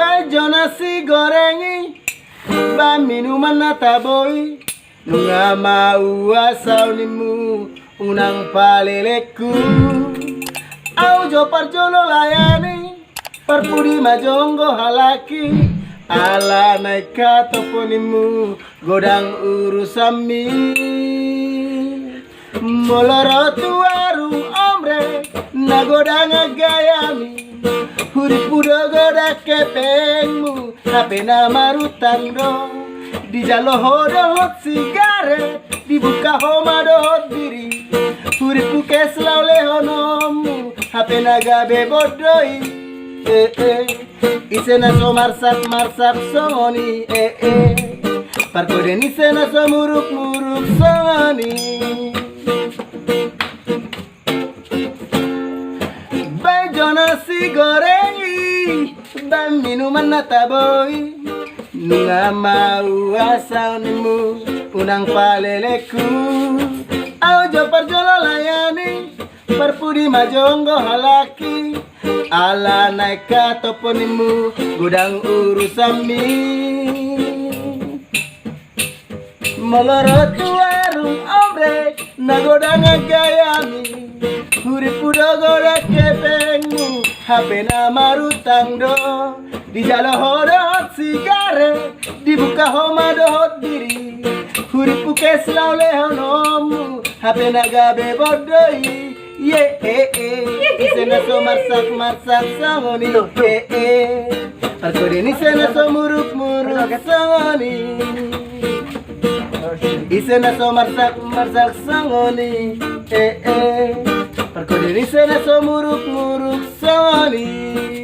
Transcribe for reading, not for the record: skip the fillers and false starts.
Bejo nasi gorengi, ba minuman na taboy, nunga mau asal nimu unang paleleku. Au jo parjolo layani, parpudi majonggo halaki, ala naika toponimu godang urusami. Moloro tuaru omre na godang agayami, huripudo goda kepengmu napena marutando, di jalo hodot sigare dibuka homadot diri, huripu keslau lehonomu hapena gabe bodoi. Isena so marsak marsak songoni, parkode nisena so muruk muruk songoni. Bejo nasi gorengi, ba minuman na taboy, nunga mau asal nimu unang paleleku. Au jo parjolo layani, parpudi majonggo halaki, ala naika toponimu gudang urusami. Moloro tuarung omre na godang agayami, huripudo goda kepengmu hapena marutangdo, di jalo hodot sigare dibuka homadot diri, huripu keslau lehonomu hapena gabe bodoi. Isena so marsak marsak sangoni, parkode nisena so muruk muruk sangoni. Isena so marsak marsak sangoni, parkode nisena so muruk muruk sangoni.